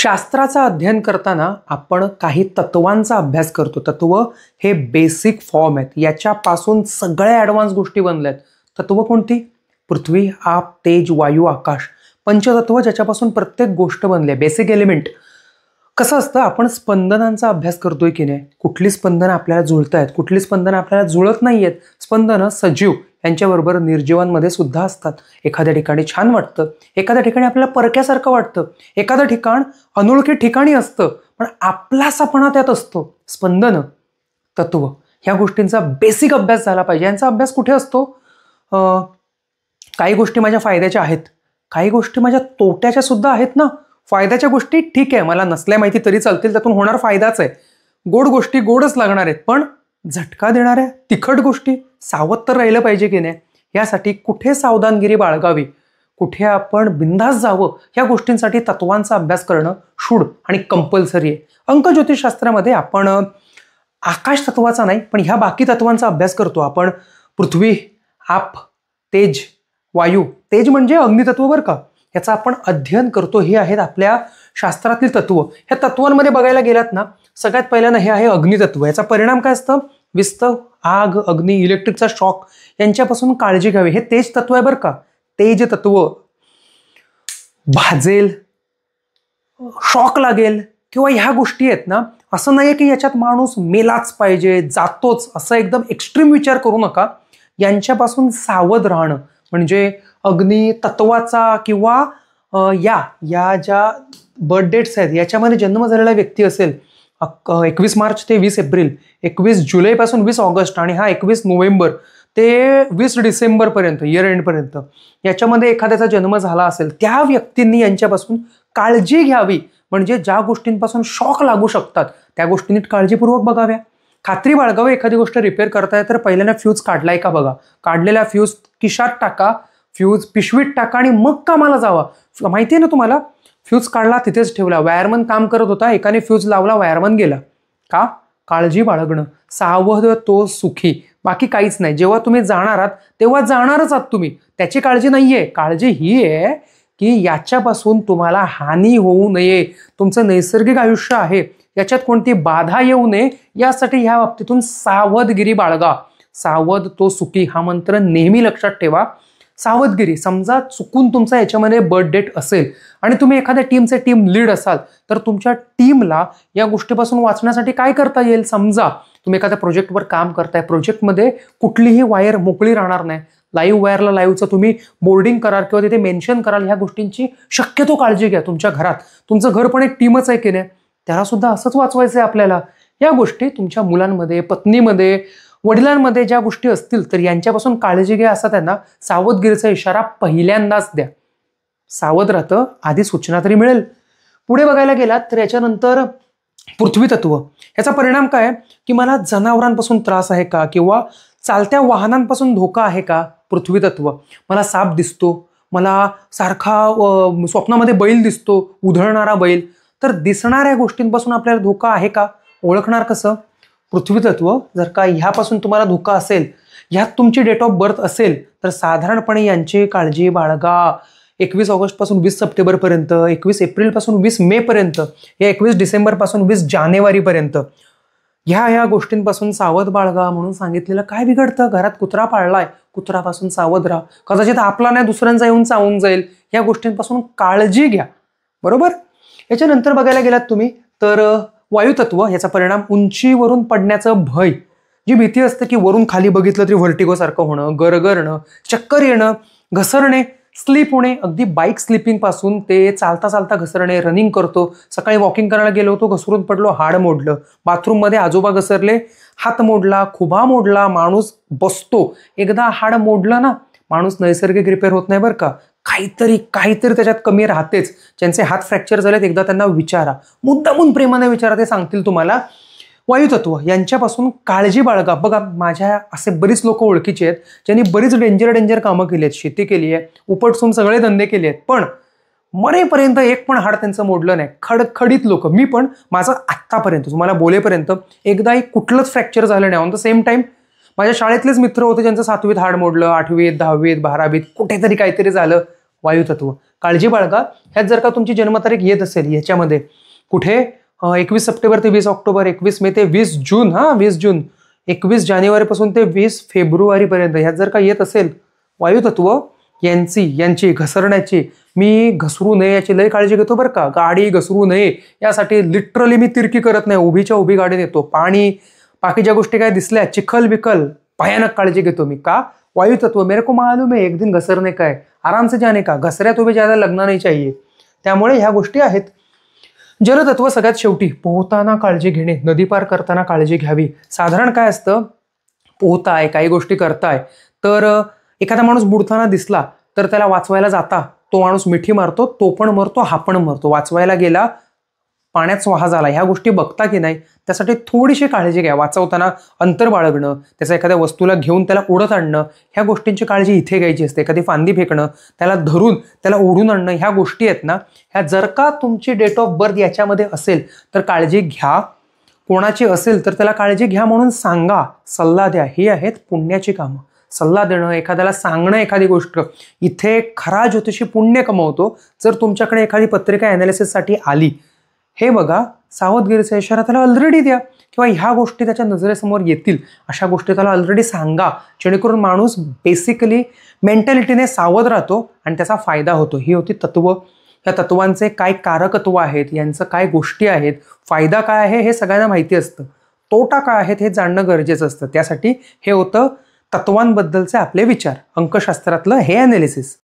शास्त्राचा अध्ययन करताना आपण काही तत्वांचा अभ्यास करतो. तत्व हे बेसिक फॉर्म आहेत, याच्यापासून सगळ्या ॲडव्हान्स गोष्टी बनल्या आहेत. तत्व कोणती? पृथ्वी, आप, तेज, वायू, आकाश. पंचतत्व ज्याच्यापासून प्रत्येक गोष्ट बनली आहे, बेसिक एलिमेंट. कसं असतं, आपण स्पंदनांचा अभ्यास करतोय की नाही, कुठली स्पंदनं आपल्याला जुळत आहेत, कुठली स्पंदनं आपल्याला जुळत नाही आहेत. स्पंदनं सजीव यांच्याबरोबर निर्जीवांमध्ये सुद्धा असतात. एखाद्या ठिकाणी छान वाटतं, एखाद्या ठिकाणी आपल्याला परक्यासारखं वाटतं, एखादं ठिकाण अनोळखी ठिकाणी असतं, पण आपलासापणा त्यात असतो. स्पंदनं, तत्व, ह्या गोष्टींचा बेसिक अभ्यास झाला पाहिजे. यांचा अभ्यास कुठे असतो? काही गोष्टी माझ्या फायद्याच्या आहेत, काही गोष्टी माझ्या तोट्याच्या सुद्धा आहेत ना. फायद्याच्या गोष्टी ठीक आहे, मला नसल्या माहिती तरी चालतील, त्यातून होणार फायदाच आहे. गोड गोष्टी गोडच लागणार आहेत, पण झटका देणाऱ्या तिखट गोष्टी सावध तर राहिलं पाहिजे की नाही. यासाठी कुठे सावधानगिरी बाळगावी, कुठे आपण बिंदास जावं, ह्या गोष्टींसाठी तत्वांचा अभ्यास करणं शूड आणि कंपल्सरी आहे. अंक ज्योतिषशास्त्रामध्ये आपण आकाश तत्वाचा नाही, पण ह्या बाकी तत्वांचा अभ्यास करतो. आपण पृथ्वी, आप, तेज, वायू. तेज म्हणजे अग्नितत्व बरं का, याचं आपण अध्ययन करतो. हे आहेत आपल्या शास्त्रातील तत्व. ह्या तत्वांमध्ये बघायला गेलात ना, सगळ्यात पहिल्यांदा हे आहे अग्नितत्व. याचा परिणाम काय असतं? विस्तव, आग, अग्नी, इलेक्ट्रिकचा शॉक यांच्यापासून काळजी घ्यावी. हे तेज तत्व आहे बरं का. तेज तत्व भाजेल, शॉक लागेल किंवा ह्या गोष्टी आहेत ना, असं नाही की याच्यात माणूस मेलाच पाहिजे, जातोच, असं एकदम एक्स्ट्रीम विचार करू नका. यांच्यापासून सावध राहणं म्हणजे अग्नी तत्वाचा किंवा या ज्या बर्थ डेट्स आहेत याच्यामध्ये जन्म झालेला व्यक्ती असेल, 21 मार्च ते 20 एप्रिल, 21 जुलैपासून 20 ऑगस्ट आणि हा 21 नोव्हेंबर ते 20 डिसेंबरपर्यंत, इयर एंडपर्यंत याच्यामध्ये एखाद्याचा जन्म झाला असेल, त्या व्यक्तींनी यांच्यापासून काळजी घ्यावी. म्हणजे ज्या गोष्टींपासून शॉक लागू शकतात त्या गोष्टी नीट काळजीपूर्वक बघाव्या. खात्री बाळगावी. एखादी गोष्ट रिपेअर करताय तर पहिल्यांदा फ्यूज काढलाय का बघा. काढलेला फ्यूज खिशात टाका, फ्यूज पिशवीत टाका आणि मग कामाला जावा. माहिती आहे ना तुम्हाला, फ्यूज काढला तिथेच ठेवला. वायरमन काम करत होता, एकाने फ्यूज लावला, वायरमन गेला. का? काळजी बाळगणं. सावध तो सुखी, बाकी काहीच नाही. जेव्हा तुम्ही जाणार आहात तेव्हा जाणारच आहात तुम्ही, त्याची काळजी नाहीये. काळजी ही आहे की याच्यापासून तुम्हाला हानी होऊ नये. तुमचं नैसर्गिक आयुष्य आहे, याच्यात कोणती बाधा येऊ नये, यासाठी ह्या बाबतीतून सावधगिरी बाळगा. सावध तो सुखी हा मंत्र नेहमी लक्षात ठेवा. सावधगिरी. समजा चुकून तुमचा याच्यामध्ये बर्थ डेट असेल आणि तुम्ही एखाद्या टीम लीड असाल, तर तुमच्या टीमला या गोष्टीपासून वाचण्यासाठी काय करता येईल? समजा तुम्ही एखाद्या प्रोजेक्टवर काम करताय, प्रोजेक्टमध्ये कुठलीही वायर मोकळी राहणार नाही. लाईव्ह वायरला लाईव्हचं तुम्ही बोर्डिंग कराल किंवा तिथे मेन्शन कराल. ह्या गोष्टींची शक्यतो काळजी घ्या. तुमच्या घरात, तुमचं घर पण एक टीमच आहे की नाही, त्याला सुद्धा असंच वाचवायचं आहे आपल्याला. या गोष्टी तुमच्या मुलांमध्ये, पत्नीमध्ये, वडिलांमध्ये ज्या गोष्टी असतील तर यांच्यापासून काळजी घ्या, असा त्यांना सावधगिरीचा इशारा पहिल्यांदाच द्या. सावध राहतं, आधी सूचना तरी मिळेल. पुढे बघायला गेलात तर याच्यानंतर पृथ्वी तत्व. याचा परिणाम काय की मला जनावरांपासून त्रास आहे का, किंवा चालत्या वाहनांपासून धोका आहे का? पृथ्वी तत्व. मला साप दिसतो, मला सारखा स्वप्नामध्ये बैल दिसतो, उधळणारा बैल. तर दिसणाऱ्या गोष्टींपासून आपल्याला धोका आहे का? ओळखणार कसं? पृथ्वी तत्व. जर का ह्यापासून तुम्हाला धोका असेल, ह्यात तुमची डेट ऑफ बर्थ असेल, तर साधारणपणे यांची काळजी बाळगा. 21 ऑगस्टपासून 20 सप्टेंबरपर्यंत, 21 एप्रिलपासून 20 मेपर्यंत, या 21 डिसेंबरपासून 20 जानेवारीपर्यंत ह्या गोष्टींपासून सावध बाळगा म्हणून सांगितलेलं. काय बिघडतं? घरात कुत्रा पाळलाय, कुत्रापासून सावध राहा. कदाचित आपला नाही दुसऱ्यांचा येऊन चावून जाईल. या गोष्टींपासून काळजी घ्या. बरोबर. याच्यानंतर बघायला गेलात तुम्ही तर वायुतत्व. याचा परिणाम उंचीवरून पडण्याचं भय. जी भीती असते की वरून खाली बघितलं तरी व्हर्टिगो सारखं होणं, गरगरणं, चक्कर येणं, घसरणे, स्लीप होणे. अगदी बाईक स्लिपिंग पासून ते चालता चालता घसरणे. रनिंग करतो, सकाळी वॉकिंग करायला गेलो होतो, घसरून पडलो, हाड मोडलं. बाथरूममध्ये आजोबा घसरले, हात मोडला, खुबा मोडला, माणूस बसतो. एकदा हाड मोडलं ना, माणूस नैसर्गिक रिपेअर होत नाही बरं का. काहीतरी त्याच्यात कमी राहतेच. ज्यांचे हात फ्रॅक्चर झालेत एकदा त्यांना विचारा, मुद्दामून प्रेमाने विचारा, ते सांगतील तुम्हाला. वायुतत्व यांच्यापासून काळजी बाळगा. बघा, माझ्या असे बरीच लोक ओळखीचे आहेत ज्यांनी बरीच डेंजर कामं केली आहेत, शेती केली आहे, उपटसून सगळे धंदे केले आहेत, पण मरेपर्यंत एक पण हाड त्यांचं मोडलं नाही. खडखडीत लोक. मी पण, माझं आत्तापर्यंत तुम्हाला बोलेपर्यंत एकदाही कुठलंच फ्रॅक्चर झालं नाही. ऑन द सेम टाइम माझ्या शाळेतलेच मित्र होते ज्यांचं 7वीत हाड मोडलं, 8वीत, 10वीत, 12वीत कुठेतरी काहीतरी झालं. वायुतत्व. काळजी बाळगा. ह्यात जर का तुमची जन्मतारीख येत असेल ह्याच्यामध्ये कुठे 21 सप्टेंबर ते 20 ऑक्टोबर, 21 मे ते 20 जून, 20 जून, 21 जानेवारीपासून ते 20 फेब्रुवारीपर्यंत ह्यात जर का येत असेल वायुतत्व, यांची घसरण्याची, मी घसरू नये याची लय काळजी घेतो बरं का. गाडी घसरू नये यासाठी लिटरली मी तिरकी करत नाही, उभीच्या उभी गाडी नेतो. पाणी बाकीच्या गोष्टी काय दिसल्या, चिखल बिखल, भयानक काळजी घेतो मी. का? वायुतत्व मेरे को मालूम है एक दिन घसरने का है, आराम से जाने का, घसऱ्यात उभे ज्यादा लगना नाही चाहिए. त्यामुळे ह्या गोष्टी आहेत. जलतत्व सगळ्यात शेवटी, पोहताना काळजी घेणे, नदी पार करताना काळजी घ्यावी. साधारण काय असतं, पोहताय, काही गोष्टी करताय, तर एखादा माणूस बुडताना दिसला तर त्याला वाचवायला जाता, तो माणूस मिठी मारतो, तो पण मरतो, हा पण मरतो. वाचवायला गेला, पाण्यात स्वाहा झाला, ह्या गोष्टी बघता की नाही, त्यासाठी थोडीशी काळजी घ्या. वाचवताना अंतर बाळगणं, त्याचा एखाद्या वस्तूला घेऊन त्याला ओढत आणणं, ह्या गोष्टींची काळजी इथे घ्यायची असते. एखादी फांदी फेकणं, त्याला धरून त्याला ओढून आणणं, ह्या गोष्टी आहेत ना, ह्या जर का तुमची डेट ऑफ बर्थ याच्यामध्ये असेल तर काळजी घ्या. कोणाची असेल तर त्याला काळजी घ्या म्हणून सांगा, सल्ला द्या. ही आहेत पुण्याची कामं. सल्ला देणं, एखाद्याला सांगणं एखादी गोष्ट, इथे खरा ज्योतिषी पुण्य कमवतो. जर तुमच्याकडे एखादी पत्रिका ॲनालिसिससाठी आली, हे बघा, सावधगिरीचा इशारा त्याला ऑलरेडी द्या, किंवा ह्या गोष्टी त्याच्या नजरेसमोर येतील अशा गोष्टी त्याला ऑलरेडी सांगा, जेणेकरून माणूस बेसिकली मेंटॅलिटीने सावध राहतो आणि त्याचा फायदा होतो. ही होती तत्व. या तत्वांचे काय कारकत्व आहेत, यांचं काय गोष्टी आहेत, फायदा काय आहे हे सगळ्यांना माहिती असतं, तोटा काय आहेत हे जाणणं गरजेचं असतं. त्यासाठी हे होतं तत्वांबद्दलचे आपले विचार, अंकशास्त्रातलं हे ॲनालिसिस.